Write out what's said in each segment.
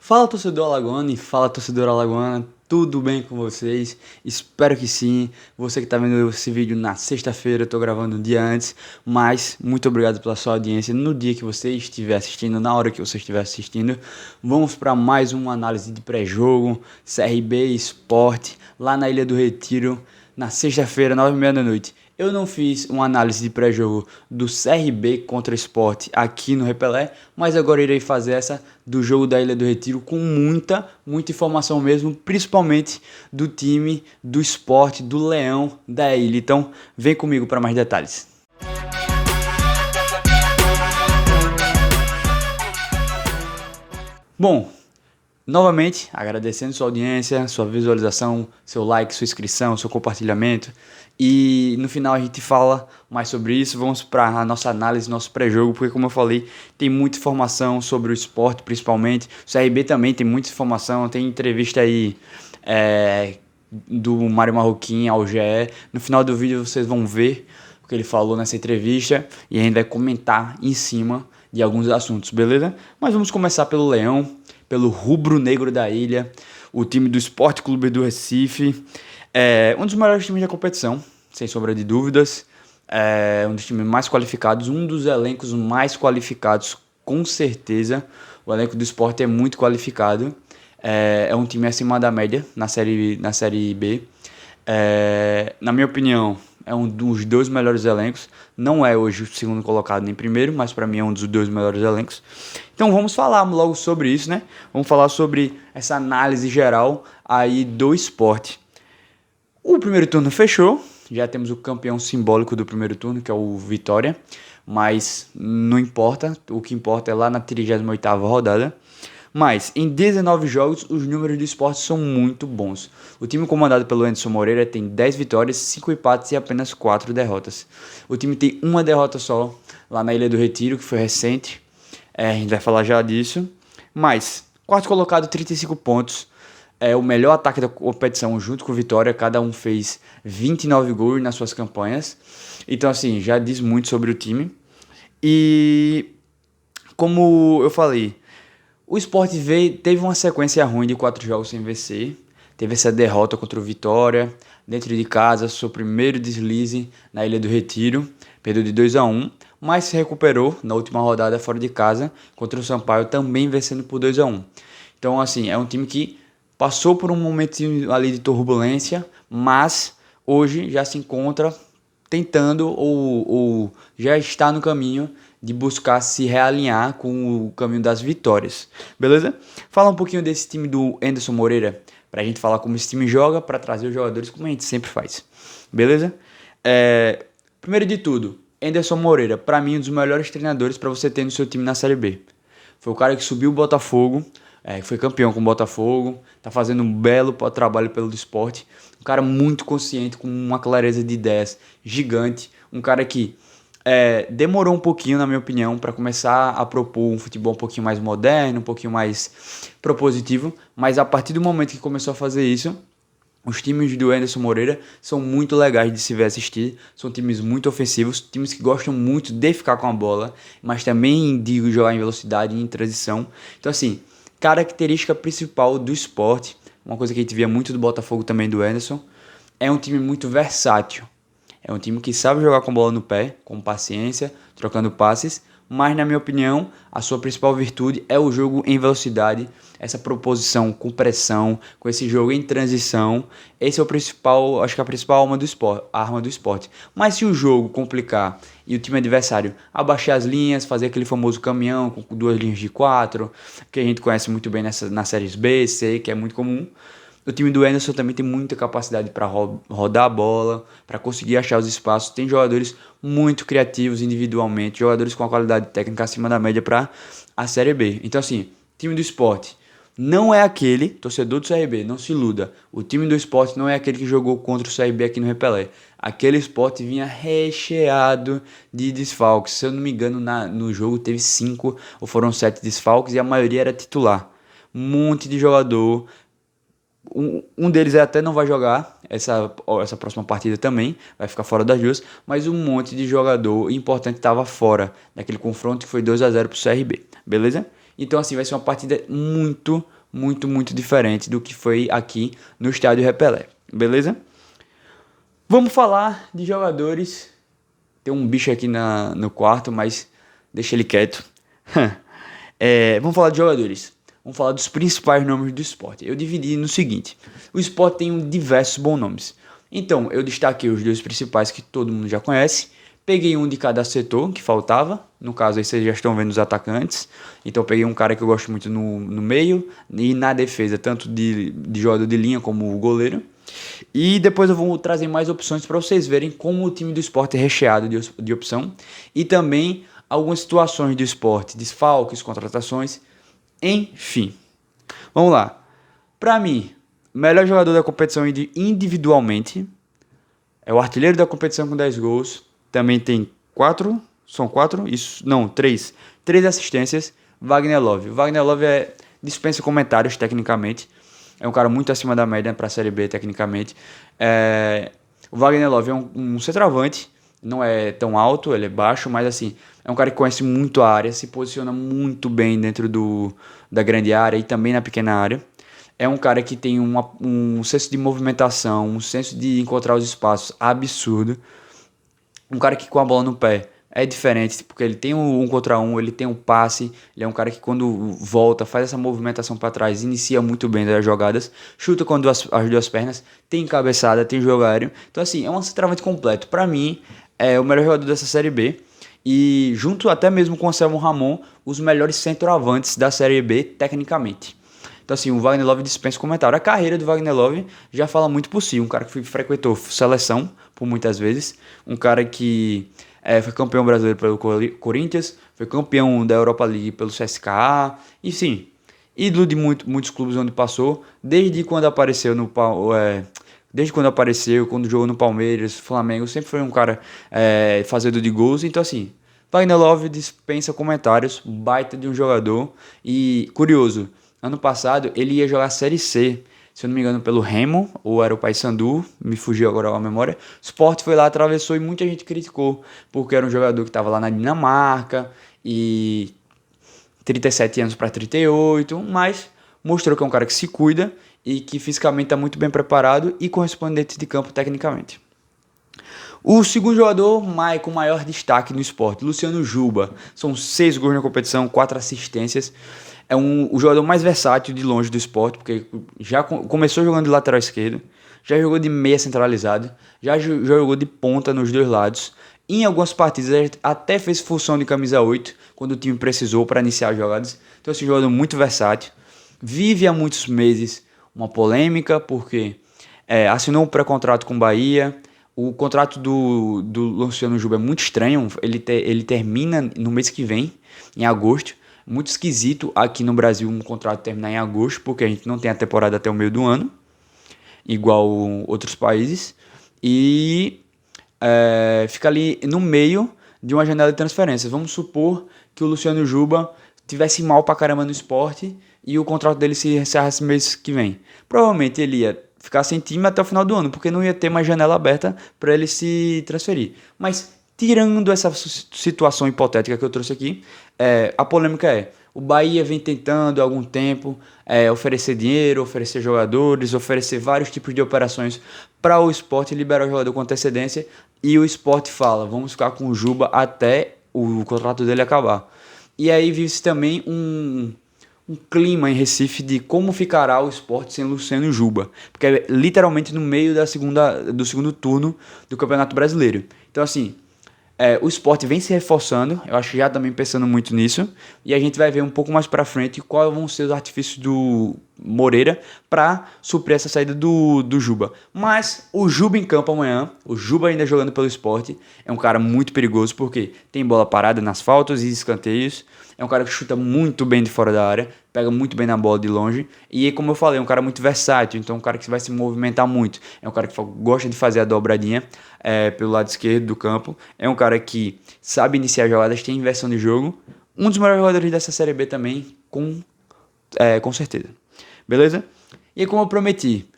Fala torcedor alagoano e fala torcedor alagoana, tudo bem com vocês? Espero que sim. Você que está vendo esse vídeo na sexta-feira, eu tô gravando um dia antes, mas muito obrigado pela sua audiência no dia que você estiver assistindo, na hora que você estiver assistindo. Vamos para mais uma análise de pré-jogo, CRB Sport, lá na Ilha do Retiro, na sexta-feira, 9h30 da noite. Eu não fiz uma análise de pré-jogo do CRB contra o Sport aqui no Repelé, mas agora irei fazer essa do jogo da Ilha do Retiro com muita informação mesmo, principalmente do time, do Sport, do Leão da Ilha. Então, vem comigo para mais detalhes. Bom, novamente, agradecendo sua audiência, sua visualização, seu like, sua inscrição, seu compartilhamento. E no final a gente fala mais sobre isso. Vamos para a nossa análise, nosso pré-jogo, porque como eu falei, tem muita informação sobre o esporte, principalmente. O CRB também tem muita informação, tem entrevista aí do Mário Marroquim ao GE. No final do vídeo vocês vão ver o que ele falou nessa entrevista e a gente vai comentar em cima de alguns assuntos, beleza? Mas vamos começar pelo Leão, pelo rubro-negro da ilha, o time do Sport Clube do Recife, um dos melhores times da competição, sem sombra de dúvidas, um dos times mais qualificados, um dos elencos mais qualificados, com certeza. O elenco do Sport é muito qualificado, é um time acima da média na série B. Na minha opinião, é um dos dois melhores elencos. Não é hoje o segundo colocado nem primeiro, mas para mim é um dos dois melhores elencos. Então vamos falar logo sobre isso, né? Vamos falar sobre essa análise geral aí do esporte. O primeiro turno fechou, já temos o campeão simbólico do primeiro turno, que é o Vitória, mas não importa, o que importa é lá na 38ª rodada. Mas em 19 jogos, os números do esporte são muito bons. O time comandado pelo Anderson Moreira tem 10 vitórias, 5 empates e apenas 4 derrotas. O time tem uma derrota só lá na Ilha do Retiro, que foi recente. A gente vai falar já disso. Mas, quarto colocado, 35 pontos. É o melhor ataque da competição junto com o Vitória. Cada um fez 29 gols nas suas campanhas. Então, assim, já diz muito sobre o time. E, como eu falei, o Sport teve uma sequência ruim de 4 jogos sem vencer. Teve essa derrota contra o Vitória, dentro de casa, seu primeiro deslize na Ilha do Retiro. Perdeu de 2-1, mas se recuperou na última rodada fora de casa contra o Sampaio, também vencendo por 2-1. Então, assim, é um time que passou por um momento ali de turbulência, mas hoje já se encontra tentando ou já está no caminho de buscar se realinhar com o caminho das vitórias, beleza? Fala um pouquinho desse time do Anderson Moreira, pra gente falar como esse time joga, pra trazer os jogadores como a gente sempre faz, beleza? Primeiro de tudo, Anderson Moreira, pra mim um dos melhores treinadores pra você ter no seu time na Série B. Foi o cara que subiu o Botafogo, foi campeão com o Botafogo, tá fazendo um belo trabalho pelo esporte, um cara muito consciente, com uma clareza de ideias gigante, um cara que demorou um pouquinho, na minha opinião, para começar a propor um futebol um pouquinho mais moderno, um pouquinho mais propositivo, mas a partir do momento que começou a fazer isso, os times do Anderson Moreira são muito legais de se ver assistir, são times muito ofensivos, times que gostam muito de ficar com a bola, mas também de jogar em velocidade e em transição. Então, assim, característica principal do esporte, uma coisa que a gente via muito do Botafogo também do Anderson, é um time muito versátil. É um time que sabe jogar com bola no pé, com paciência, trocando passes, mas na minha opinião, a sua principal virtude é o jogo em velocidade, essa proposição com pressão, com esse jogo em transição. Esse é o principal, acho que a principal arma do esporte. Mas se o jogo complicar e o time adversário abaixar as linhas, fazer aquele famoso caminhão com 2 linhas de 4, que a gente conhece muito bem nas séries B, C, que é muito comum, o time do Anderson também tem muita capacidade para rodar a bola, para conseguir achar os espaços. Tem jogadores muito criativos individualmente, jogadores com a qualidade técnica acima da média para a Série B. Então, assim, time do esporte não é aquele, torcedor do CRB, não se iluda. O time do esporte não é aquele que jogou contra o CRB aqui no Repelé. Aquele esporte vinha recheado de desfalques. Se eu não me engano, no jogo teve 5 ou foram 7 desfalques e a maioria era titular. Um monte de jogador. Um deles até não vai jogar essa próxima partida também, vai ficar fora das duas, mas um monte de jogador importante estava fora daquele confronto que foi 2-0 pro CRB, beleza? Então, assim, vai ser uma partida muito diferente do que foi aqui no estádio Repelé. Beleza? Vamos falar de jogadores. Tem um bicho aqui no quarto, mas deixa ele quieto. Vamos falar de jogadores. Vamos falar dos principais nomes do esporte. Eu dividi no seguinte: o esporte tem diversos bons nomes. Então, eu destaquei os dois principais que todo mundo já conhece. Peguei um de cada setor que faltava. No caso, aí vocês já estão vendo os atacantes. Então, eu peguei um cara que eu gosto muito no meio e na defesa, tanto de jogador de linha como o goleiro. E depois eu vou trazer mais opções para vocês verem como o time do esporte é recheado de opção. E também algumas situações do esporte, desfalques, contratações, enfim. Vamos lá. Para mim, o melhor jogador da competição individualmente é o artilheiro da competição com 10 gols. Também tem 4, são 4? Isso, não, 3. 3 assistências, Wagner Love. Wagner Love dispensa comentários tecnicamente. É um cara muito acima da média para a Série B, tecnicamente. O Wagner Love é um centroavante, não é tão alto, ele é baixo, mas assim, é um cara que conhece muito a área, se posiciona muito bem dentro da grande área e também na pequena área. É um cara que tem um senso de movimentação, um senso de encontrar os espaços absurdo. Um cara que com a bola no pé é diferente, porque ele tem um contra um, ele tem um passe, ele é um cara que quando volta, faz essa movimentação para trás, inicia muito bem as jogadas, chuta com as duas pernas, tem cabeçada, tem jogo aéreo. Então assim, é um centroavante completo. Para mim, é o melhor jogador dessa Série B. E junto até mesmo com o Anselmo Ramon, os melhores centroavantes da Série B, tecnicamente. Então assim, o Wagner Love dispensa comentário. A carreira do Wagner Love já fala muito por si. Um cara que frequentou seleção por muitas vezes. Um cara que foi campeão brasileiro pelo Corinthians. Foi campeão da Europa League pelo CSKA. E sim, ídolo de muitos clubes onde passou. Desde quando apareceu quando jogou no Palmeiras, Flamengo, sempre foi um cara fazedor de gols. Então assim, Wagner Love dispensa comentários. Baita de um jogador. E curioso, ano passado ele ia jogar a Série C, se eu não me engano, pelo Remo, ou era o Paysandu, me fugiu agora a memória. O Sport foi lá, atravessou e muita gente criticou, porque era um jogador que estava lá na Dinamarca, e 37 anos para 38, mas mostrou que é um cara que se cuida e que fisicamente está muito bem preparado e correspondente de campo tecnicamente. O segundo jogador com maior destaque no esporte, Luciano Juba. São 6 gols na competição, 4 assistências. É o jogador mais versátil de longe do esporte, porque já começou jogando de lateral esquerdo, já jogou de meia centralizado, já jogou de ponta nos dois lados. Em algumas partidas até fez função de camisa 8, quando o time precisou para iniciar as jogadas. Então esse jogador muito versátil. Vive há muitos meses uma polêmica, porque assinou um pré-contrato com o Bahia. O contrato do Luciano Juba é muito estranho, ele termina no mês que vem, em agosto. Muito esquisito aqui no Brasil um contrato terminar em agosto, porque a gente não tem a temporada até o meio do ano, igual outros países. E fica ali no meio de uma janela de transferências. Vamos supor que o Luciano Juba tivesse mal pra caramba no esporte e o contrato dele se encerrasse mês que vem. Provavelmente ele ia ficar sem time até o final do ano, porque não ia ter mais janela aberta para ele se transferir. Mas tirando essa situação hipotética que eu trouxe aqui, a polêmica o Bahia vem tentando há algum tempo oferecer dinheiro, oferecer jogadores, oferecer vários tipos de operações para o Sport liberar o jogador com antecedência, e o Sport fala, vamos ficar com o Juba até o contrato dele acabar. E aí vive-se também um clima em Recife de como ficará o Sport sem Luciano Juba, porque é literalmente no meio do segundo turno do Campeonato Brasileiro. Então assim, o Sport vem se reforçando, eu acho que já também pensando muito nisso, e a gente vai ver um pouco mais pra frente quais vão ser os artifícios do Moreira para suprir essa saída do Juba. Mas o Juba em campo amanhã, o Juba ainda jogando pelo Sport, é um cara muito perigoso, porque tem bola parada nas faltas e escanteios, é um cara que chuta muito bem de fora da área, pega muito bem na bola de longe, e como eu falei, é um cara muito versátil, então é um cara que vai se movimentar muito, é um cara que gosta de fazer a dobradinha pelo lado esquerdo do campo, é um cara que sabe iniciar jogadas, tem inversão de jogo, um dos melhores jogadores dessa Série B também, com certeza. Beleza? E como eu prometi,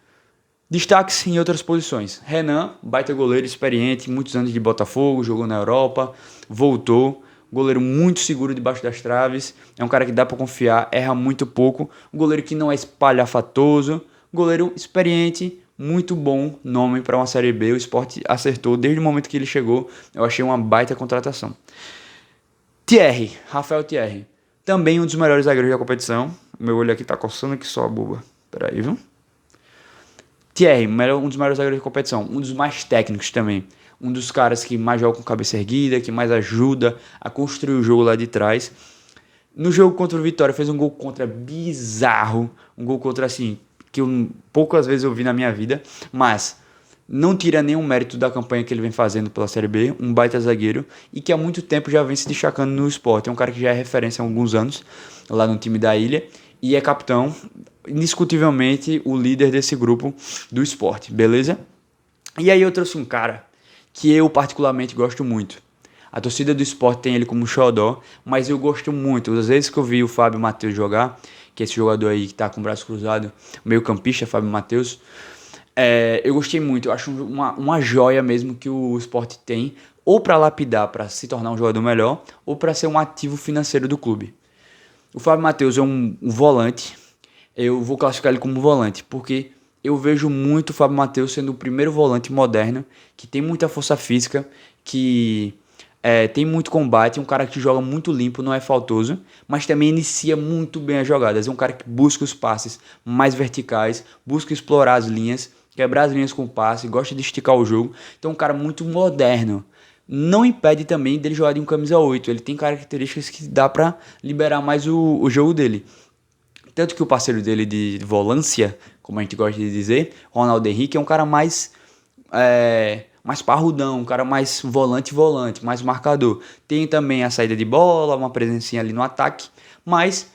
destaques em outras posições. Renan, baita goleiro, experiente, muitos anos de Botafogo, jogou na Europa, voltou. goleiro muito seguro debaixo das traves, é um cara que dá para confiar, erra muito pouco, um goleiro que não é espalhafatoso, goleiro experiente, muito bom nome para uma Série B. O Sport acertou desde o momento que ele chegou, eu achei uma baita contratação. Thierry, Rafael Thierry, também um dos melhores zagueiros da competição. O meu olho aqui tá coçando aqui só, boba. Peraí, viu? Thierry, um dos melhores zagueiros da competição, um dos mais técnicos também. Um dos caras que mais joga com cabeça erguida, que mais ajuda a construir o jogo lá de trás. No jogo contra o Vitória fez um gol contra bizarro, um gol contra assim, que poucas vezes eu vi na minha vida, mas não tira nenhum mérito da campanha que ele vem fazendo pela Série B, um baita zagueiro, e que há muito tempo já vem se destacando no Sport. É um cara que já é referência há alguns anos, lá no time da Ilha, e é capitão, indiscutivelmente o líder desse grupo do Sport, beleza? E aí eu trouxe um cara que eu particularmente gosto muito. A torcida do Sport tem ele como xodó, mas eu gosto muito. Às vezes que eu vi o Fábio Matheus jogar, que é esse jogador aí que tá com o braço cruzado, o meio campista, Fábio Matheus, eu gostei muito. Eu acho uma joia mesmo que o Sport tem, ou para lapidar, para se tornar um jogador melhor, ou para ser um ativo financeiro do clube. O Fábio Matheus é um volante, eu vou classificar ele como volante, porque eu vejo muito o Fábio Matheus sendo o primeiro volante moderno, que tem muita força física, que tem muito combate, um cara que joga muito limpo, não é faltoso, mas também inicia muito bem as jogadas. É um cara que busca os passes mais verticais, busca explorar as linhas, quebrar as linhas com o passe, gosta de esticar o jogo. Então é um cara muito moderno. Não impede também dele jogar de um camisa 8. Ele tem características que dá pra liberar mais o jogo dele. Tanto que o parceiro dele de volância, como a gente gosta de dizer, Ronaldo Henrique, é um cara mais parrudão, um cara mais volante, mais marcador. Tem também a saída de bola, uma presencinha ali no ataque, mas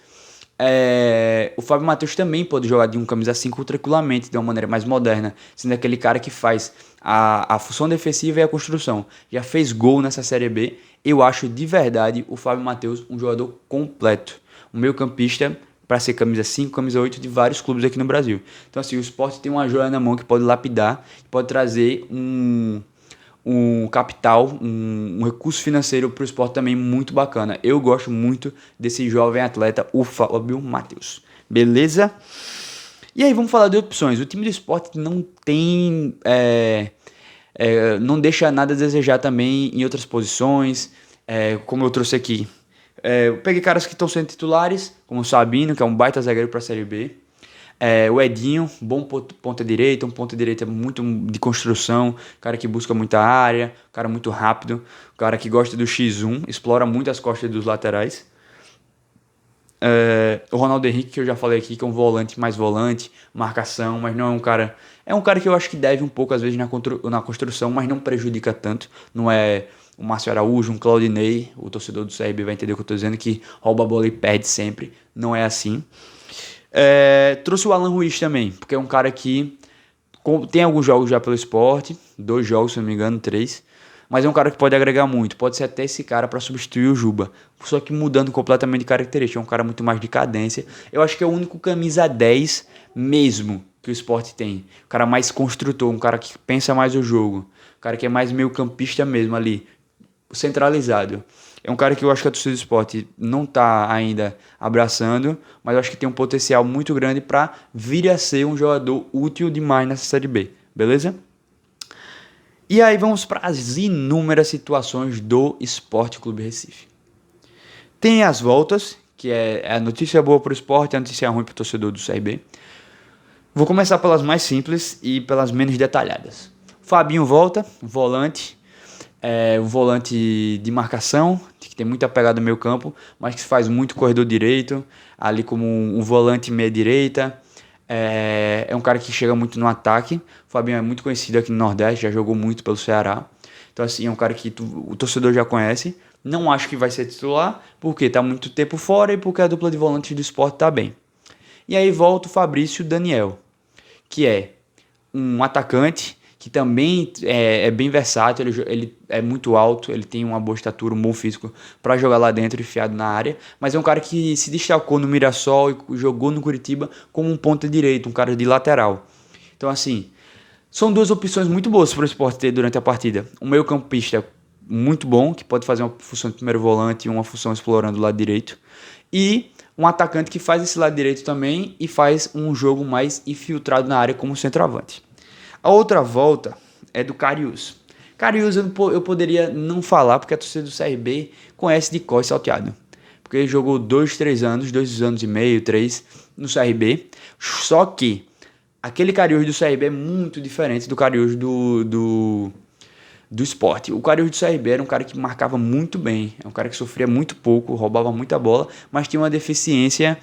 o Fábio Matheus também pode jogar de um camisa 5 tranquilamente, de uma maneira mais moderna, sendo aquele cara que faz a função defensiva e a construção. Já fez gol nessa Série B. Eu acho de verdade o Fábio Matheus um jogador completo. Um meio campista para ser camisa 5, camisa 8 de vários clubes aqui no Brasil. Então assim, o Sport tem uma joia na mão que pode lapidar, pode trazer um capital, um recurso financeiro para o Sport também muito bacana. Eu gosto muito desse jovem atleta, o Fábio Matheus. Beleza? E aí vamos falar de opções. O time do Sport não tem... não deixa nada a desejar também em outras posições, como eu trouxe aqui. Eu peguei caras que estão sendo titulares, como o Sabino, que é um baita zagueiro para a Série B. O Edinho, bom ponta direita, um ponta direita muito de construção, cara que busca muita área, cara muito rápido, cara que gosta do X1, explora muito as costas dos laterais. O Ronaldo Henrique, que eu já falei aqui, que é um volante, marcação, mas não é um cara... É um cara que eu acho que deve um pouco, às vezes, na construção, mas não prejudica tanto. Não é o Márcio Araújo, um Claudinei, o torcedor do CRB vai entender o que eu estou dizendo, que rouba a bola e perde sempre. Não é assim. Trouxe o Alan Ruiz também, porque é um cara que tem alguns jogos já pelo Sport, 2 jogos, se não me engano, 3, mas é um cara que pode agregar muito, pode ser até esse cara para substituir o Juba, só que mudando completamente de característica, é um cara muito mais de cadência. Eu acho que é o único camisa 10 mesmo que o Sport tem, um cara mais construtor, um cara que pensa mais o jogo, um cara que é mais meio campista mesmo ali, centralizado. É um cara que eu acho que a torcida do Sport não está ainda abraçando, mas eu acho que tem um potencial muito grande para vir a ser um jogador útil demais nessa Série B, beleza? E aí vamos para as inúmeras situações do Sport Clube Recife. Tem as voltas, que é a notícia boa para o Sport e a notícia ruim para o torcedor do CRB. Vou começar pelas mais simples e pelas menos detalhadas. Fabinho volta, volante. Um volante de marcação, que tem muita pegada no meio campo, mas que faz muito corredor direito, ali como um volante meia direita. É um cara que chega muito no ataque. O Fabinho é muito conhecido aqui no Nordeste, já jogou muito pelo Ceará. Então assim, é um cara que o torcedor já conhece. Não acho que vai ser titular, porque está muito tempo fora e porque a dupla de volantes do Sport está bem. E aí volta o Fabrício Daniel, que é um atacante que também é bem versátil, ele é muito alto, ele tem uma boa estatura, um bom físico para jogar lá dentro, enfiado na área, mas é um cara que se destacou no Mirassol e jogou no Curitiba como um ponta direito, um cara de lateral. Então assim, são 2 opções muito boas para o Sport ter durante a partida. Um meio campista muito bom, que pode fazer uma função de primeiro volante e uma função explorando o lado direito. E um atacante que faz esse lado direito também e faz um jogo mais infiltrado na área como centroavante. A outra volta é do Karius. Karius eu poderia não falar, porque a torcida do CRB conhece de cor e salteado. Porque ele jogou 2 anos e meio, 3 no CRB. Só que aquele Karius do CRB é muito diferente do Karius do Sport. O Karius do CRB era um cara que marcava muito bem, é um cara que sofria muito pouco, roubava muita bola, mas tinha uma deficiência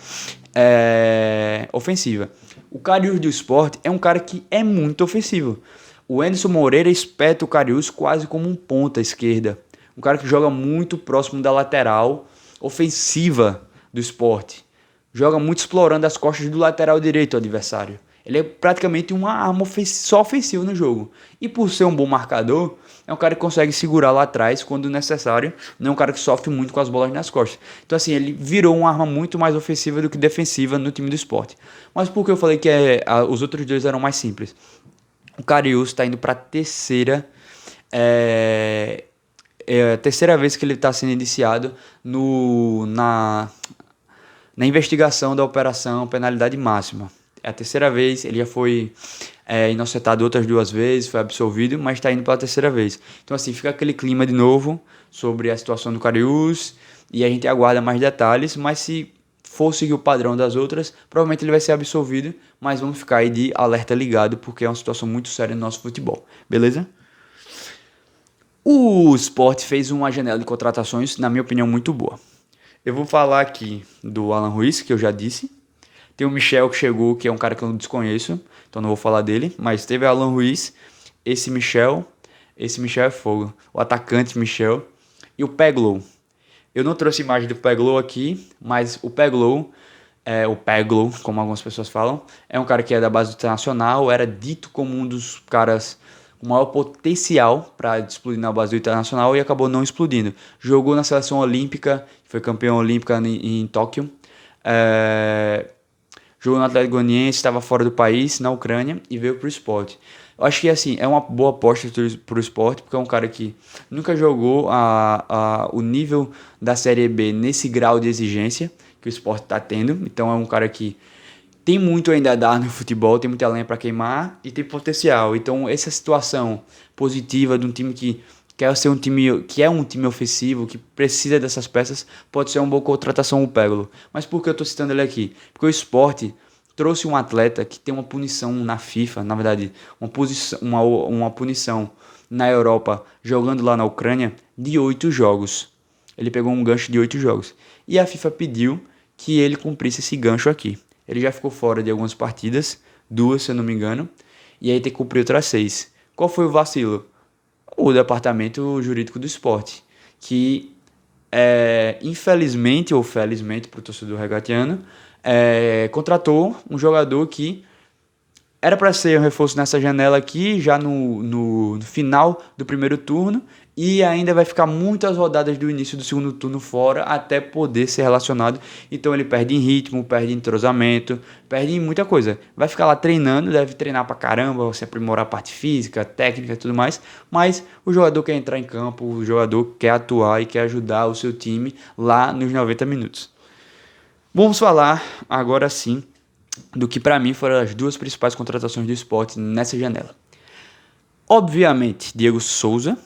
ofensiva. O Karius do Sport é um cara que é muito ofensivo. O Anderson Moreira espeta o Karius quase como um ponta esquerda. Um cara que joga muito próximo da lateral ofensiva do Sport. Joga muito explorando as costas do lateral direito do adversário. Ele é praticamente uma arma só ofensiva no jogo. E por ser um bom marcador, é um cara que consegue segurar lá atrás quando necessário. Não é um cara que sofre muito com as bolas nas costas. Então assim, ele virou uma arma muito mais ofensiva do que defensiva no time do Sport. Mas por que eu falei que os outros dois eram mais simples? O Karius está indo para a terceira vez que ele está sendo indiciado na investigação da operação penalidade máxima. É a terceira vez, ele já foi inocentado outras 2 vezes, foi absolvido, mas está indo para a terceira vez. Então assim, fica aquele clima de novo sobre a situação do Karius e a gente aguarda mais detalhes, mas se for seguir o padrão das outras, provavelmente ele vai ser absolvido, mas vamos ficar aí de alerta ligado, porque é uma situação muito séria no nosso futebol, beleza? O Sport fez uma janela de contratações, na minha opinião, muito boa. Eu vou falar aqui do Alan Ruiz, que eu já disse. Tem o Michel que chegou, que é um cara que eu não desconheço, então não vou falar dele, mas teve o Alan Ruiz, esse Michel é fogo, o atacante Michel, e o Peglow. Eu não trouxe imagem do Peglow aqui, mas o Peglow, como algumas pessoas falam, é um cara que é da base do Internacional, era dito como um dos caras com maior potencial para explodir na base do Internacional e acabou não explodindo. Jogou na seleção olímpica, foi campeão olímpica em Tóquio, jogou no Atlético Goianiense, estava fora do país, na Ucrânia, e veio para o Sport. Eu acho que assim, é uma boa aposta para o Sport, porque é um cara que nunca jogou o nível da Série B nesse grau de exigência que o Sport está tendo. Então é um cara que tem muito ainda a dar no futebol, tem muita lenha para queimar e tem potencial. Então essa situação positiva de um time que quer ser um time que é um time ofensivo, que precisa dessas peças, pode ser uma boa contratação o Peglo. Mas por que eu estou citando ele aqui? Porque o Sport trouxe um atleta que tem uma punição na FIFA, na verdade, uma punição na Europa, jogando lá na Ucrânia, de 8 jogos. Ele pegou um gancho de 8 jogos. E a FIFA pediu que ele cumprisse esse gancho aqui. Ele já ficou fora de algumas partidas, 2 se eu não me engano, e aí tem que cumprir outras 6. Qual foi o vacilo? O departamento jurídico do Sport, que infelizmente ou felizmente para o torcedor regatiano, contratou um jogador que era para ser um reforço nessa janela aqui, já no final do primeiro turno, e ainda vai ficar muitas rodadas do início do segundo turno fora até poder ser relacionado. Então ele perde em ritmo, perde em entrosamento, perde em muita coisa. Vai ficar lá treinando, deve treinar pra caramba, se aprimorar a parte física, técnica e tudo mais, mas o jogador quer entrar em campo, o jogador quer atuar e quer ajudar o seu time lá nos 90 minutos. Vamos falar agora sim do que para mim foram as 2 principais contratações do Sport nessa janela. Obviamente, Diego Souza,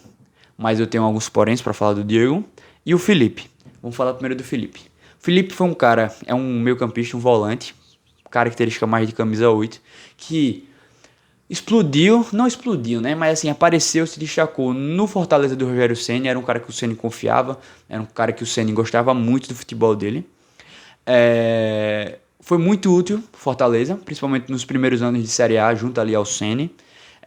mas eu tenho alguns poréns para falar do Diego, e o Felipe. Vamos falar primeiro do Felipe. O Felipe foi um cara, é um meio-campista, um volante, característica mais de camisa 8, que não explodiu, né? Mas assim, apareceu, se destacou no Fortaleza do Rogério Ceni, era um cara que o Ceni confiava, era um cara que o Ceni gostava muito do futebol dele. Foi muito útil pro Fortaleza, principalmente nos primeiros anos de Série A, junto ali ao Ceni,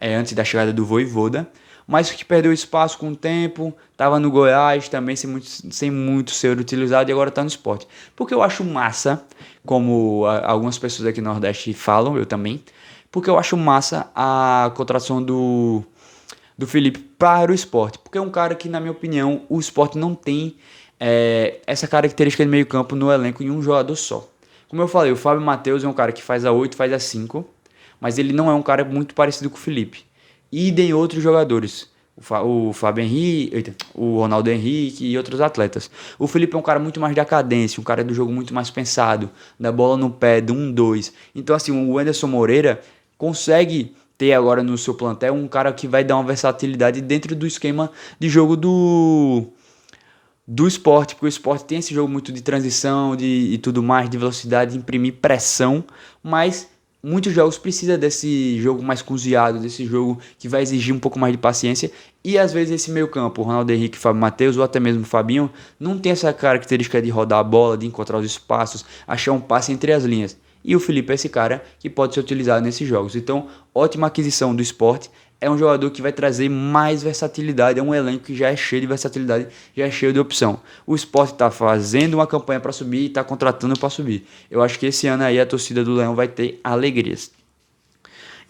antes da chegada do Vojvoda, mas que perdeu espaço com o tempo, estava no Goiás também sem muito ser utilizado e agora está no Sport. Porque eu acho massa, como algumas pessoas aqui no Nordeste falam, eu também, porque eu acho massa a contratação do Felipe para o Sport, porque é um cara que, na minha opinião, o Sport não tem essa característica de meio campo no elenco em um jogador só. Como eu falei, o Fábio Matheus é um cara que faz a 8, faz a 5, mas ele não é um cara muito parecido com o Felipe. Idem outros jogadores. o Fábio Henrique, o Ronaldo Henrique e outros atletas. O Felipe é um cara muito mais da cadência, um cara do jogo muito mais pensado, da bola no pé, do 1-2. Então, assim, o Anderson Moreira consegue ter agora no seu plantel um cara que vai dar uma versatilidade dentro do esquema de jogo do esporte, porque o esporte tem esse jogo muito de transição e tudo mais, de velocidade, de imprimir pressão, mas muitos jogos precisam desse jogo mais cozinhado, desse jogo que vai exigir um pouco mais de paciência, e às vezes esse meio campo, o Ronaldo Henrique, Fábio Matheus, ou até mesmo o Fabinho, não tem essa característica de rodar a bola, de encontrar os espaços, achar um passe entre as linhas. E o Felipe é esse cara que pode ser utilizado nesses jogos. Então, ótima aquisição do esporte. É um jogador que vai trazer mais versatilidade. É um elenco que já é cheio de versatilidade, já é cheio de opção. O Sport está fazendo uma campanha para subir e está contratando para subir. Eu acho que esse ano aí a torcida do Leão vai ter alegrias.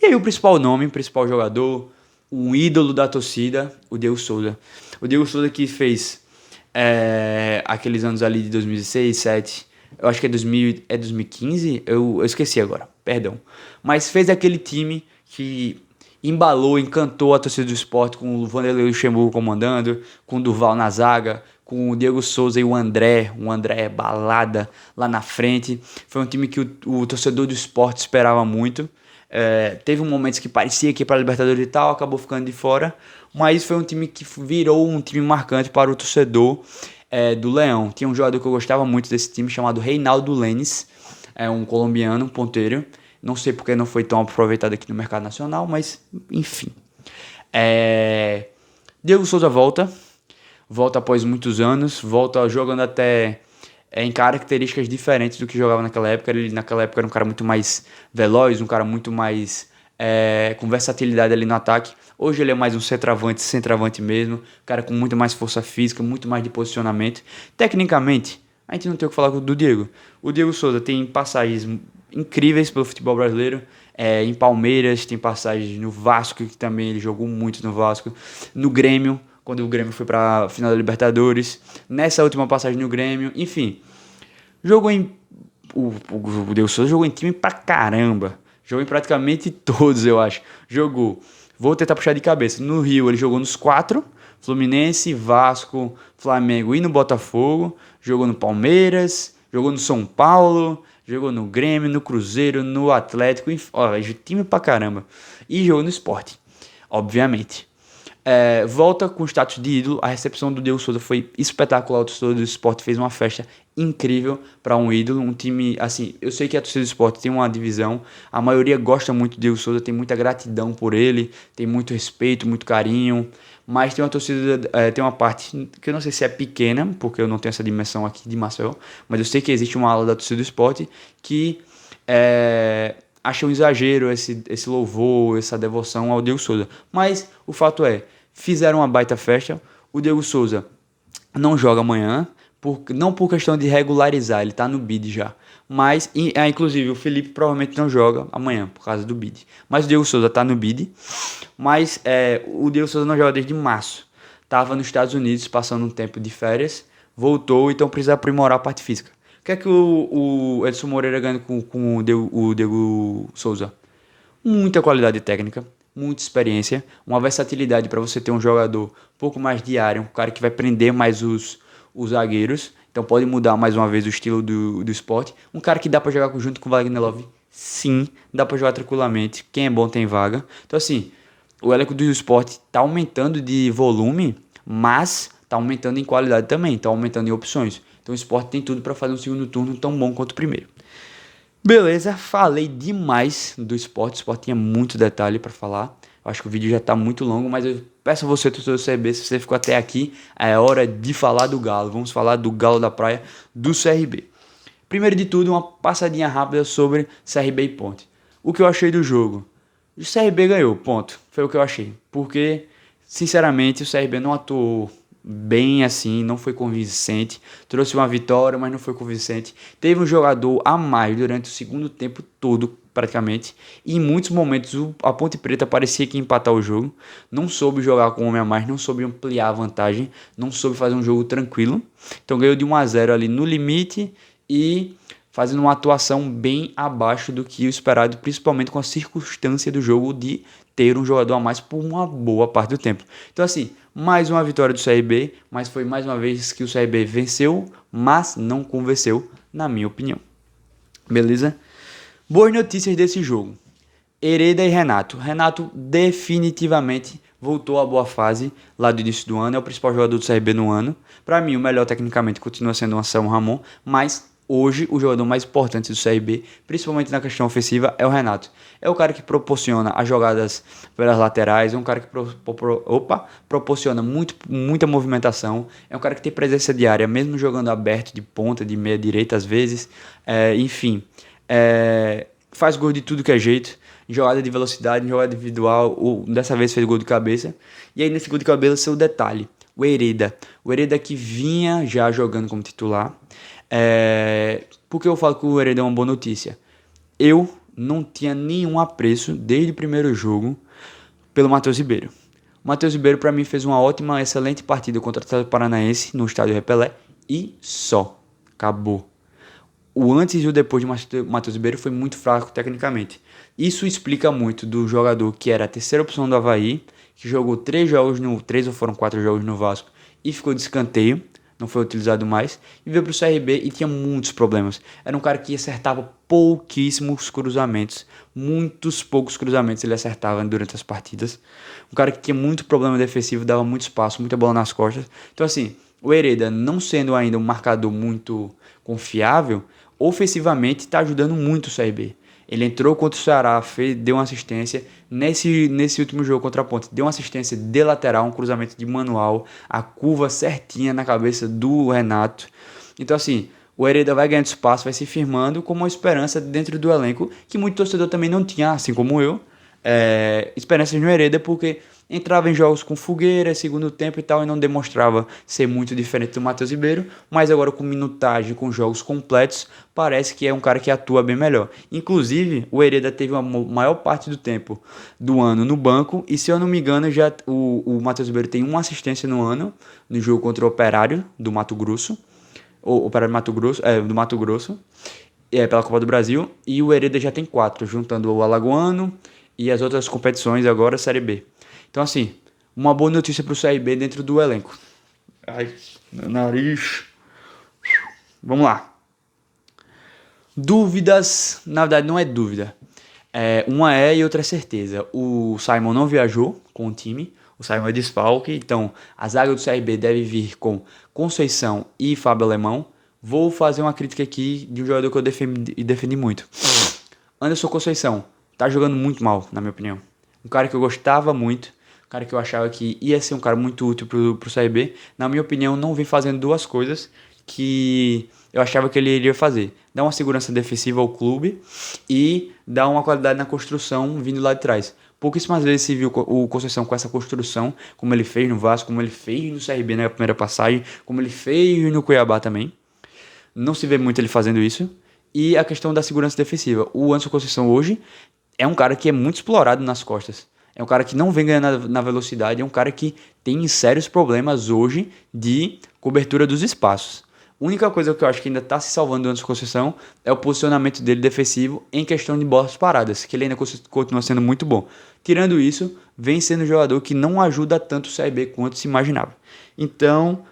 E aí o principal nome, o principal jogador, um ídolo da torcida, o Diego Souza. O Diego Souza que fez aqueles anos ali de 2006, 2007, eu acho que é 2015, eu esqueci agora, perdão. Mas fez aquele time que embalou, encantou a torcida do esporte, com o Vanderlei Luxemburgo comandando, com o Durval na zaga, com o Diego Souza e o André balada lá na frente. Foi um time que o torcedor do esporte esperava muito. Teve momentos que parecia que ia para a Libertadores e tal, acabou ficando de fora, mas foi um time que virou um time marcante para o torcedor do Leão. Tinha um jogador que eu gostava muito desse time, chamado Reinaldo Lenes, um colombiano, um ponteiro. Não sei porque não foi tão aproveitado aqui no mercado nacional, mas enfim. Diego Souza volta após muitos anos, volta jogando até em características diferentes do que jogava naquela época. Ele naquela época era um cara muito mais veloz, um cara muito mais com versatilidade ali no ataque. Hoje ele é mais um centroavante mesmo, cara com muito mais força física, muito mais de posicionamento. Tecnicamente, a gente não tem o que falar do Diego. O Diego Souza tem passagens incríveis pelo futebol brasileiro. Em Palmeiras, tem passagens no Vasco, que também ele jogou muito no Vasco. No Grêmio, quando o Grêmio foi para a final da Libertadores. Nessa última passagem no Grêmio, enfim. Jogou em... O Diego Souza jogou em time pra caramba. Jogou em praticamente todos, eu acho. Vou tentar puxar de cabeça. No Rio, ele jogou nos 4. Fluminense, Vasco, Flamengo e no Botafogo. Jogou no Palmeiras, jogou no São Paulo, jogou no Grêmio, no Cruzeiro, no Atlético. Time pra caramba. E jogou no Sport, obviamente. Volta com o status de ídolo. A recepção do Diego Souza foi espetacular. O torcedor do Sport fez uma festa incrível para um ídolo. Um time, assim, eu sei que a torcida do Sport tem uma divisão. A maioria gosta muito do Diego Souza, tem muita gratidão por ele, tem muito respeito, muito carinho. Mas tem uma torcida, tem uma parte que eu não sei se é pequena, porque eu não tenho essa dimensão aqui de Maceió, mas eu sei que existe uma ala da torcida do Sport que acha um exagero esse louvor, essa devoção ao Diego Souza. Mas o fato é, fizeram uma baita festa. O Diego Souza não joga amanhã, não por questão de regularizar, ele tá no bid já. Mas, inclusive, o Felipe provavelmente não joga amanhã, por causa do bid. Mas o Diego Souza tá no bid. Mas o Diego Souza não joga desde março. Tava nos Estados Unidos, passando um tempo de férias. Voltou, então precisa aprimorar a parte física. O que é que o Edson Moreira ganha com o Diego Souza? Muita qualidade técnica, muita experiência, uma versatilidade para você ter um jogador um pouco mais de área, um cara que vai prender mais os zagueiros, então pode mudar mais uma vez o estilo do esporte. Um cara que dá para jogar junto com o Wagner Love, sim, dá para jogar tranquilamente, quem é bom tem vaga. Então assim, o elenco do esporte tá aumentando de volume, mas tá aumentando em qualidade também, tá aumentando em opções. Então o esporte tem tudo para fazer um segundo turno tão bom quanto o primeiro. Beleza, falei demais do esporte. O esporte tinha muito detalhe para falar. Eu acho que o vídeo já tá muito longo, mas eu peço a você, torcedor do CRB, se você ficou até aqui, é hora de falar do Galo. Vamos falar do Galo da Praia, do CRB. Primeiro de tudo, uma passadinha rápida sobre CRB e Ponte. O que eu achei do jogo? O CRB ganhou, ponto. Foi o que eu achei. Porque, sinceramente, o CRB não atuou bem assim, não foi convincente. Trouxe uma vitória, mas não foi convincente. Teve um jogador a mais durante o segundo tempo todo, praticamente. E em muitos momentos a Ponte Preta parecia que ia empatar o jogo. Não soube jogar com um homem a mais, não soube ampliar a vantagem, não soube fazer um jogo tranquilo. Então ganhou de 1-0 ali no limite e fazendo uma atuação bem abaixo do que o esperado, principalmente com a circunstância do jogo de ter um jogador a mais por uma boa parte do tempo. Então assim, mais uma vitória do CRB, mas foi mais uma vez que o CRB venceu, mas não convenceu, na minha opinião. Beleza? Boas notícias desse jogo. Hereda e Renato. Renato definitivamente voltou à boa fase lá do início do ano. É o principal jogador do CRB no ano. Para mim, o melhor tecnicamente continua sendo o Anselmo Ramon, mas hoje o jogador mais importante do CRB, principalmente na questão ofensiva, é o Renato. É o cara que proporciona as jogadas pelas laterais, é um cara que proporciona muita movimentação, é um cara que tem presença diária, mesmo jogando aberto de ponta, de meia direita às vezes, enfim, faz gol de tudo que é jeito, jogada de velocidade, jogada individual, ou dessa vez fez gol de cabeça. E aí nesse gol de cabeça, o detalhe, o Hereda que vinha já jogando como titular. Por que eu falo que o Hereda é uma boa notícia? Eu não tinha nenhum apreço desde o primeiro jogo pelo Matheus Ribeiro. O Matheus Ribeiro para mim fez uma ótima, excelente partida contra o Atlético Paranaense no estádio Repelé e só. Acabou. O antes e o depois de Matheus Ribeiro foi muito fraco tecnicamente. Isso explica muito do jogador que era a terceira opção do Avaí, que jogou 3 ou foram 4 jogos no Vasco e ficou de escanteio, não foi utilizado mais, e veio para o CRB e tinha muitos problemas. Era um cara que acertava pouquíssimos cruzamentos, muitos poucos cruzamentos ele acertava durante as partidas. Um cara que tinha muito problema defensivo, dava muito espaço, muita bola nas costas. Então assim, o Hereda não sendo ainda um marcador muito confiável, ofensivamente está ajudando muito o CRB. Ele entrou contra o Ceará, deu uma assistência. Nesse último jogo contra a Ponte, deu uma assistência de lateral, um cruzamento de manual, a curva certinha na cabeça do Renato. Então assim, o Hereda vai ganhando espaço, vai se firmando como uma esperança dentro do elenco, que muito torcedor também não tinha, assim como eu, esperanças no Hereda, porque entrava em jogos com fogueira, segundo tempo e tal, e não demonstrava ser muito diferente do Matheus Ribeiro, mas agora com minutagem, com jogos completos, parece que é um cara que atua bem melhor. Inclusive, o Hereda teve a maior parte do tempo do ano no banco, e se eu não me engano, já o Matheus Ribeiro tem uma assistência no ano, no jogo contra o Operário do Mato Grosso, o Operário do Mato Grosso, pela Copa do Brasil, e o Hereda já tem 4, juntando o Alagoano e as outras competições agora, Série B. Então, assim, uma boa notícia para o CRB dentro do elenco. Ai, meu nariz. Vamos lá. Dúvidas, na verdade não é dúvida. Uma e outra é certeza. O Simon não viajou com o time. O Simon é desfalque, então a zaga do CRB deve vir com Conceição e Fábio Alemão. Vou fazer uma crítica aqui de um jogador que eu defendi muito. Anderson Conceição tá jogando muito mal, na minha opinião. Um cara que eu gostava muito, um cara que eu achava que ia ser um cara muito útil pro CRB. Na minha opinião, não vem fazendo duas coisas que eu achava que ele iria fazer. Dar uma segurança defensiva ao clube e dar uma qualidade na construção vindo lá de trás. Pouquíssimas vezes se viu o Conceição com essa construção, como ele fez no Vasco, como ele fez no CRB na primeira passagem, como ele fez no Cuiabá também. Não se vê muito ele fazendo isso. E a questão da segurança defensiva. O Anderson Conceição hoje é um cara que é muito explorado nas costas. É um cara que não vem ganhando na velocidade, é um cara que tem sérios problemas hoje de cobertura dos espaços. A única coisa que eu acho que ainda está se salvando do Anderson Conceição é o posicionamento dele defensivo em questão de bolas paradas, que ele ainda continua sendo muito bom. Tirando isso, vem sendo um jogador que não ajuda tanto o CRB quanto se imaginava. Então,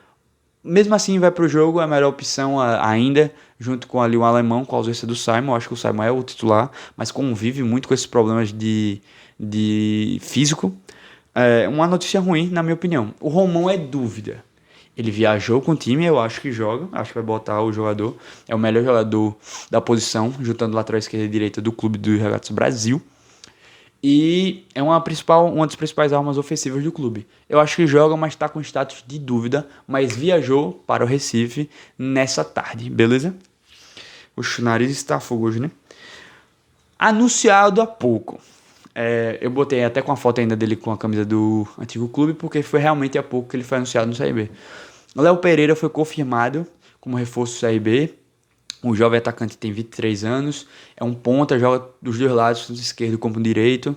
mesmo assim, vai para o jogo, é a melhor opção ainda, junto com ali o alemão, com a ausência do Simon. Eu acho que o Simon é o titular, mas convive muito com esses problemas de físico. Uma notícia ruim, na minha opinião. O Romão é dúvida. Ele viajou com o time, eu acho que joga, acho que vai botar o jogador. É o melhor jogador da posição, juntando lateral esquerda e direita do clube do Regatas Brasil. E é uma das principais armas ofensivas do clube. Eu acho que joga, mas está com status de dúvida, mas viajou para o Recife nessa tarde, beleza? O nariz está fogo hoje, né? Anunciado há pouco. Eu botei até com a foto ainda dele com a camisa do antigo clube, porque foi realmente há pouco que ele foi anunciado no CRB. O Léo Pereira foi confirmado como reforço do CRB. O jovem atacante tem 23 anos, é um ponta, joga dos dois lados, tanto esquerdo como direito.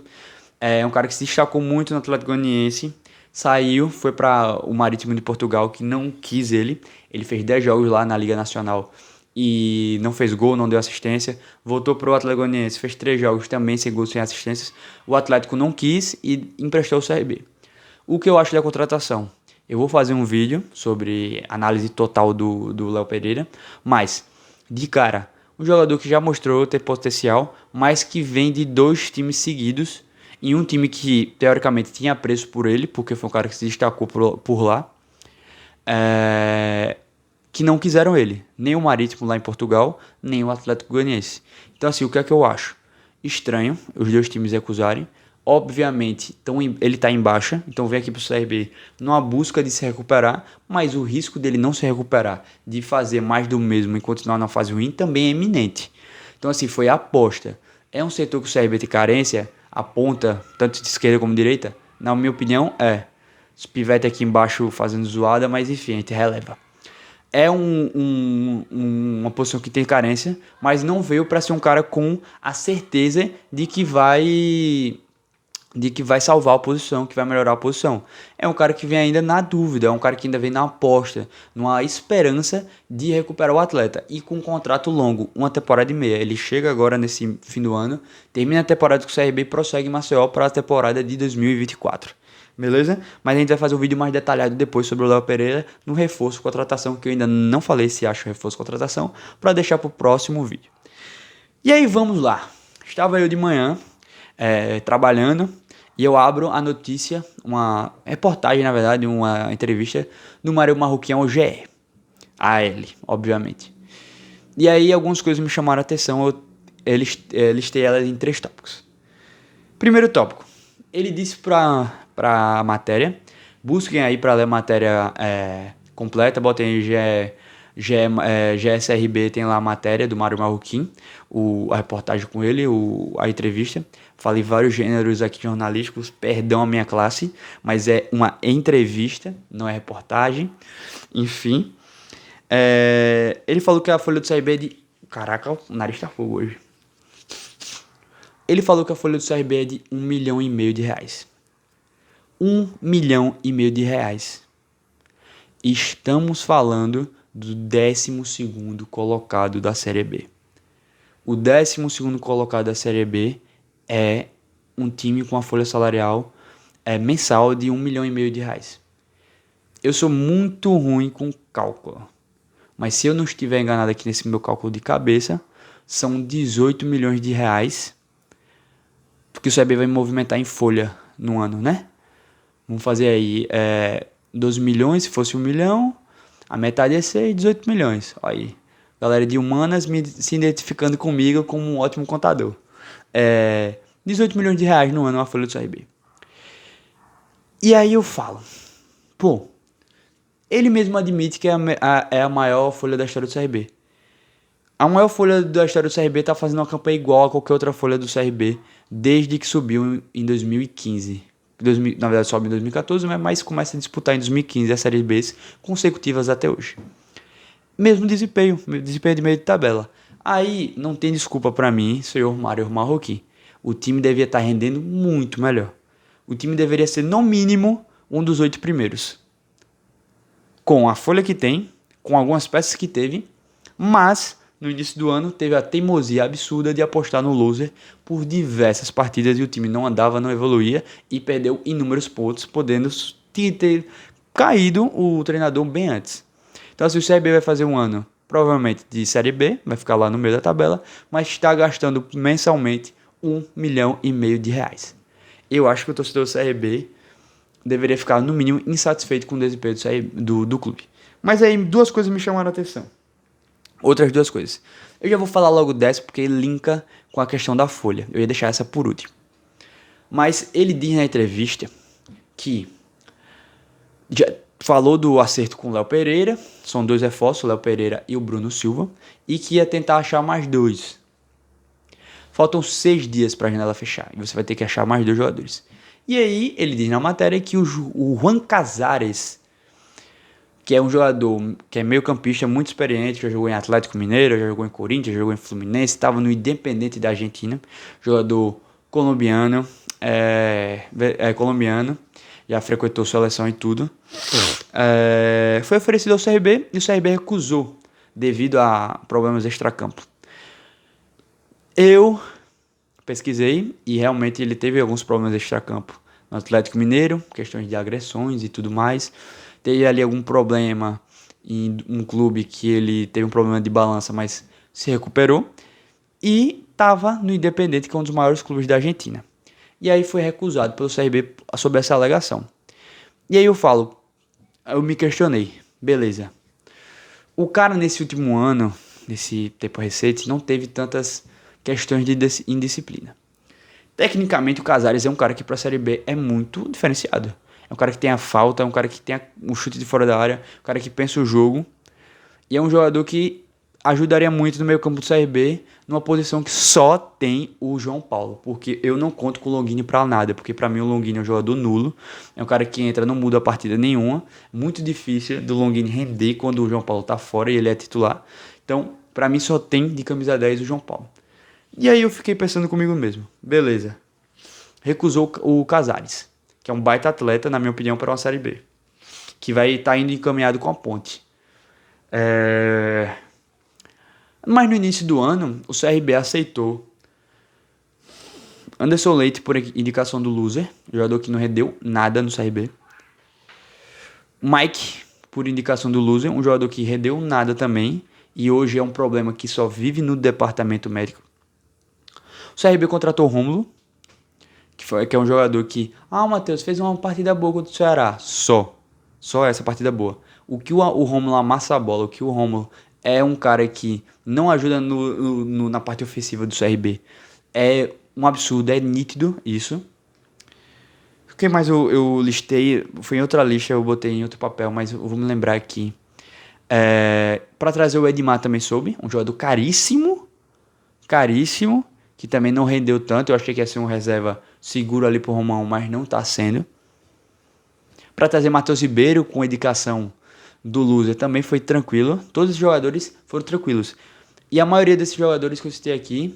É um cara que se destacou muito no Atlético Goianiense. Saiu, foi para o Marítimo de Portugal, que não quis ele. Ele fez 10 jogos lá na Liga Nacional e não fez gol, não deu assistência. Voltou para o Atlético Goianiense, fez 3 jogos também sem gols, sem assistências. O Atlético não quis e emprestou o CRB. O que eu acho da contratação? Eu vou fazer um vídeo sobre análise total do Léo Pereira, mas, de cara, um jogador que já mostrou ter potencial, mas que vem de 2 times seguidos, em um time que, teoricamente, tinha preço por ele, porque foi um cara que se destacou por lá, que não quiseram ele, nem o Marítimo lá em Portugal, nem o Atlético Goianiense. Então, assim, o que é que eu acho? Estranho os 2 times recusarem. Obviamente, ele está em baixa, então vem aqui para o CRB numa busca de se recuperar, mas o risco dele não se recuperar, de fazer mais do mesmo e continuar na fase ruim, também é iminente. Então, assim, foi a aposta. É um setor que o CRB tem carência, a ponta, tanto de esquerda como de direita? Na minha opinião, é. Os pivete aqui embaixo fazendo zoada, mas enfim, a gente releva. É uma posição que tem carência, mas não veio para ser um cara com a certeza de que vai salvar a posição, que vai melhorar a posição. É um cara que vem ainda na dúvida, é um cara que ainda vem na aposta, numa esperança de recuperar o atleta. E com um contrato longo, 1 temporada e meia. Ele chega agora nesse fim do ano, termina a temporada com o CRB e prossegue em Maceió para a temporada de 2024. Beleza? Mas a gente vai fazer um vídeo mais detalhado depois sobre o Léo Pereira no reforço contratação, que eu ainda não falei se acho reforço contratação, para deixar para o próximo vídeo. E aí vamos lá. Estava eu de manhã trabalhando e eu abro a notícia, uma reportagem na verdade, uma entrevista do Mário Marroquim ao GE. A ele, obviamente. E aí algumas coisas me chamaram a atenção, eu listei elas em 3 tópicos. Primeiro tópico, ele disse para a matéria, busquem aí para ler a matéria completa, botem aí GSRB, tem lá a matéria do Mário Marroquim, a reportagem com ele, a entrevista. Falei vários gêneros aqui jornalísticos, perdão a minha classe, mas é uma entrevista, não é reportagem. Enfim, ele falou que a folha do CRB é de... Caraca, o nariz tá fogo hoje. Ele falou que a folha do CRB é de R$1,5 milhão. R$1,5 milhão. Estamos falando do 12º colocado da Série B. O 12º colocado da Série B é um time com a folha salarial mensal de R$1,5 milhão. Eu sou muito ruim com cálculo, mas se eu não estiver enganado aqui nesse meu cálculo de cabeça, são R$18 milhões, porque o CRB vai movimentar em folha no ano, né? Vamos fazer aí 12 milhões, se fosse 1 milhão, a metade ia ser 18 milhões. Olha aí, galera de humanas se identificando comigo como um ótimo contador. 18 milhões de reais no ano a folha do CRB. E aí eu falo, pô, ele mesmo admite que é a maior folha da história do CRB. A maior folha da história do CRB tá fazendo uma campanha igual a qualquer outra folha do CRB desde que subiu em 2015. Na verdade sobe em 2014, mas começa a disputar em 2015 as séries B consecutivas até hoje. Mesmo desempenho de meio de tabela. Aí não tem desculpa para mim, senhor Mário Marroquim. O time devia estar rendendo muito melhor. O time deveria ser no mínimo um dos 8 primeiros. Com a folha que tem, com algumas peças que teve, mas no início do ano teve a teimosia absurda de apostar no loser por diversas partidas e o time não andava, não evoluía e perdeu inúmeros pontos, podendo ter caído o treinador bem antes. Então, se o CRB vai fazer um ano, provavelmente de Série B, vai ficar lá no meio da tabela, mas está gastando mensalmente R$1,5 milhão. Eu acho que o torcedor do CRB deveria ficar, no mínimo, insatisfeito com o desempenho do clube. Mas aí, 2 coisas me chamaram a atenção. Outras 2 coisas. Eu já vou falar logo dessa porque linka com a questão da folha. Eu ia deixar essa por último. Mas ele diz na entrevista que já falou do acerto com o Léo Pereira. São 2 reforços, o Léo Pereira e o Bruno Silva. E que ia tentar achar mais 2. Faltam 6 dias para a janela fechar. E você vai ter que achar mais 2 jogadores. E aí ele diz na matéria que o Juan Casares, que é um jogador que é meio campista, muito experiente, já jogou em Atlético Mineiro, já jogou em Corinthians, já jogou em Fluminense, estava no Independente da Argentina, jogador colombiano, colombiano, já frequentou seleção e tudo. Foi oferecido ao CRB e o CRB recusou, devido a problemas extracampo. Eu pesquisei e realmente ele teve alguns problemas extracampo no Atlético Mineiro, questões de agressões e tudo mais. Teve ali algum problema em um clube que ele teve um problema de balança, mas se recuperou. E estava no Independente, que é um dos maiores clubes da Argentina. E aí foi recusado pelo CRB sob essa alegação. E aí eu me questionei, beleza. O cara nesse último ano, nesse tempo recente, não teve tantas questões de indisciplina. Tecnicamente, o Casares é um cara que para a Série B é muito diferenciado. É um cara que tem a falta, é um cara que tem um chute de fora da área, um cara que pensa o jogo. E é um jogador que ajudaria muito no meio campo do CRB, numa posição que só tem o João Paulo. Porque eu não conto com o Longini para nada, porque para mim o Longini é um jogador nulo. É um cara que entra, não muda a partida nenhuma. Muito difícil do Longini render quando o João Paulo tá fora e ele é titular. Então, para mim só tem de camisa 10 o João Paulo. E aí eu fiquei pensando comigo mesmo, beleza, recusou o Casares, que é um baita atleta, na minha opinião, para uma Série B, que vai estar indo encaminhado com a Ponte. Mas no início do ano, o CRB aceitou Anderson Leite por indicação do Loser, jogador que não rendeu nada no CRB. Mike, por indicação do Loser, um jogador que rendeu nada também, e hoje é um problema que só vive no departamento médico. O CRB contratou o Rômulo, que é um jogador que... Matheus, fez uma partida boa contra o Ceará. Só essa partida boa. O que o Rômulo amassa a bola, o que o Rômulo é um cara que não ajuda na parte ofensiva do CRB. É um absurdo, é nítido isso. O que mais eu listei? Foi em outra lista, eu botei em outro papel, mas eu vou me lembrar aqui. Para trazer o Edmar também soube, um jogador caríssimo, que também não rendeu tanto. Eu achei que ia ser um reserva seguro ali pro Romão, mas não tá sendo. Para trazer Matheus Ribeiro com indicação do Loser também foi tranquilo. Todos os jogadores foram tranquilos. E a maioria desses jogadores que eu citei aqui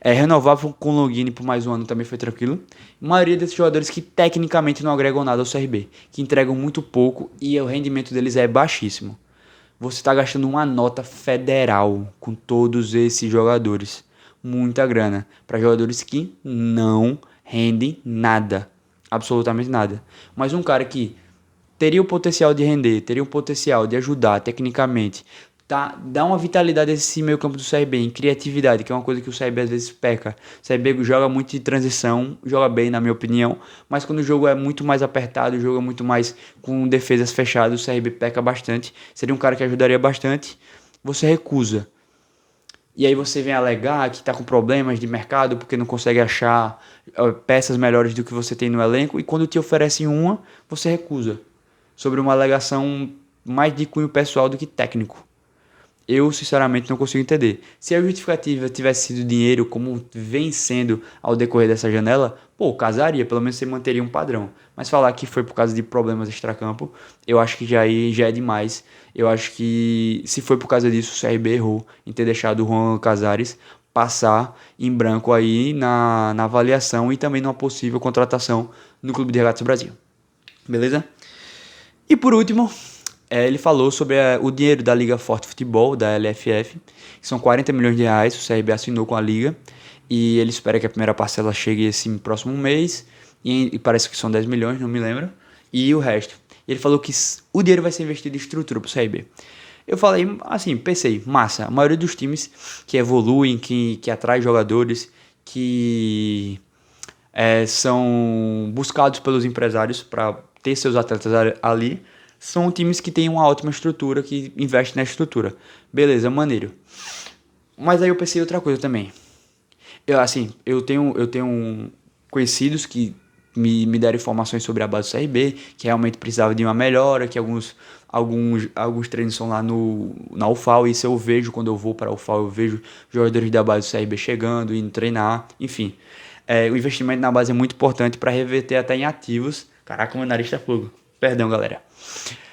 renovar com o Longini por mais um ano também foi tranquilo. A maioria desses jogadores que tecnicamente não agregam nada ao CRB, que entregam muito pouco e o rendimento deles é baixíssimo. Você está gastando uma nota federal com todos esses jogadores. Muita grana para jogadores que não rendem nada, absolutamente nada. Mas um cara que teria o potencial de render, teria o potencial de ajudar tecnicamente, dá uma vitalidade a esse meio campo do CRB, em criatividade, que é uma coisa que o CRB às vezes peca. O CRB joga muito de transição, joga bem na minha opinião, mas quando o jogo é muito mais apertado, o jogo é muito mais com defesas fechadas, o CRB peca bastante. Seria um cara que ajudaria bastante, você recusa. E aí você vem alegar que está com problemas de mercado porque não consegue achar peças melhores do que você tem no elenco, e quando te oferecem uma, você recusa. Sobre uma alegação mais de cunho pessoal do que técnico. Eu, sinceramente, não consigo entender. Se a justificativa tivesse sido dinheiro, como vem sendo ao decorrer dessa janela, casaria, pelo menos você manteria um padrão. Mas falar que foi por causa de problemas extracampo, eu acho que já é demais. Eu acho que se foi por causa disso, o CRB errou em ter deixado o Juan Casares passar em branco aí na avaliação e também numa possível contratação no Clube de Regatas Brasil. Beleza? E por último, ele falou sobre o dinheiro da Liga Forte Futebol, da LFF, que são 40 milhões de reais, o CRB assinou com a Liga, e ele espera que a primeira parcela chegue esse próximo mês, e parece que são 10 milhões, não me lembro, e o resto. Ele falou que o dinheiro vai ser investido em estrutura para o CRB. Eu falei, assim, pensei, massa, a maioria dos times que evoluem, que atraem jogadores, que são buscados pelos empresários para ter seus atletas ali, são times que têm uma ótima estrutura, que investem na estrutura. Beleza, maneiro. Mas aí eu pensei outra coisa também. Eu tenho conhecidos que me deram informações sobre a base do CRB, que realmente precisava de uma melhora, que alguns treinos são lá na UFAL, e isso eu vejo quando eu vou para a UFAL, eu vejo jogadores da base do CRB chegando, indo treinar, enfim. O investimento na base é muito importante para reverter até em ativos. Caraca, meu nariz tá fogo. Perdão, galera.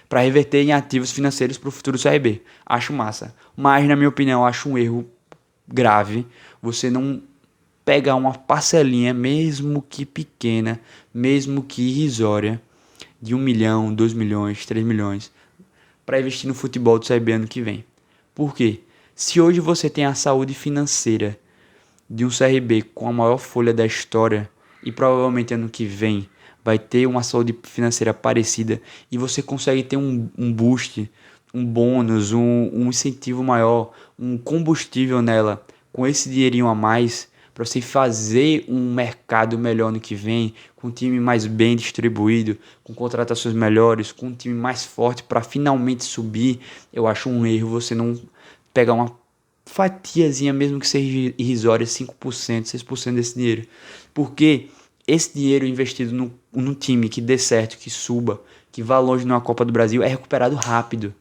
Para reverter em ativos financeiros para o futuro do CRB. Acho massa. Mas, na minha opinião, acho um erro grave você não pegar uma parcelinha, mesmo que pequena, mesmo que irrisória, de 1 milhão, 2 milhões, 3 milhões, para investir no futebol do CRB ano que vem. Por quê? Se hoje você tem a saúde financeira de um CRB com a maior folha da história e provavelmente ano que vem vai ter uma saúde financeira parecida e você consegue ter um boost, um bônus, um incentivo maior, um combustível nela com esse dinheirinho a mais para você fazer um mercado melhor no que vem, com um time mais bem distribuído, com contratações melhores, com um time mais forte para finalmente subir, eu acho um erro você não pegar uma fatiazinha, mesmo que seja irrisória, 5%, 6% desse dinheiro. Porque esse dinheiro investido no time que dê certo, que suba, que vá longe numa Copa do Brasil, é recuperado rápido.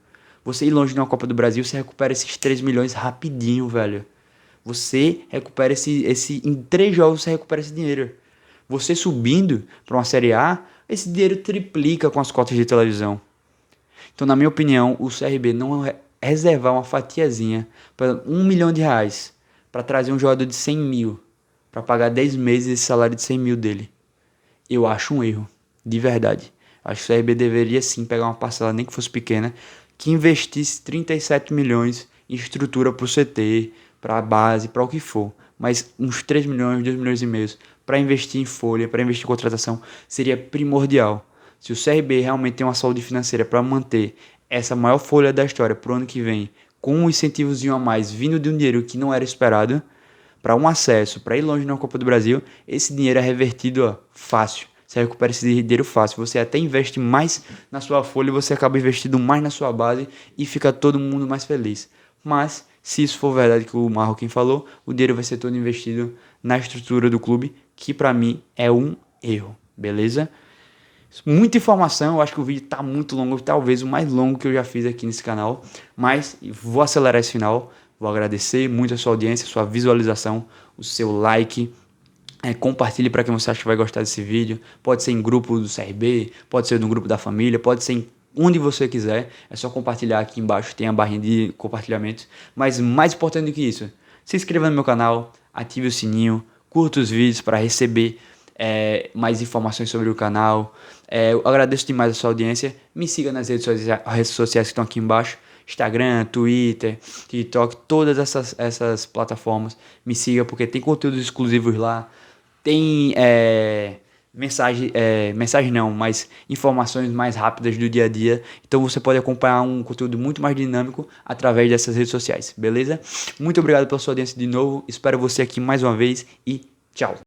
Você ir longe numa Copa do Brasil, você recupera esses 3 milhões rapidinho, velho. Você recupera em 3 jogos você recupera esse dinheiro. Você subindo para uma Série A, esse dinheiro triplica com as cotas de televisão. Então, na minha opinião, o CRB não reservar uma fatiazinha para R$ 1 milhão para trazer um jogador de 100 mil, para pagar 10 meses esse salário de 100 mil dele. Eu acho um erro, de verdade. Acho que o CRB deveria sim pegar uma parcela, nem que fosse pequena, que investisse 37 milhões em estrutura para o CT, para a base, para o que for. Mas uns 3 milhões, 2 milhões e meio para investir em folha, para investir em contratação, seria primordial. Se o CRB realmente tem uma saúde financeira para manter essa maior folha da história para o ano que vem, com um incentivozinho a mais vindo de um dinheiro que não era esperado, para um acesso, para ir longe na Copa do Brasil, esse dinheiro é revertido fácil. Você recupera esse dinheiro fácil. Você até investe mais na sua folha, você acaba investindo mais na sua base e fica todo mundo mais feliz. Mas, se isso for verdade que o Marroquim falou, o dinheiro vai ser todo investido na estrutura do clube, que para mim é um erro. Beleza? Muita informação, eu acho que o vídeo tá muito longo, talvez o mais longo que eu já fiz aqui nesse canal, mas vou acelerar esse final, vou agradecer muito a sua audiência, a sua visualização, o seu like, compartilhe para quem você acha que vai gostar desse vídeo, pode ser em grupo do CRB, pode ser no grupo da família, pode ser em onde você quiser, é só compartilhar aqui embaixo, tem a barrinha de compartilhamento, mas mais importante do que isso, se inscreva no meu canal, ative o sininho, curta os vídeos para receber mais informações sobre o canal. Eu agradeço demais a sua audiência. Me siga nas redes sociais que estão aqui embaixo. Instagram, Twitter, TikTok, todas essas plataformas. Me siga porque tem conteúdos exclusivos lá. Tem mensagem não, mas informações mais rápidas do dia a dia. Então você pode acompanhar um conteúdo muito mais dinâmico através dessas redes sociais, beleza? Muito obrigado pela sua audiência de novo. Espero você aqui mais uma vez e tchau!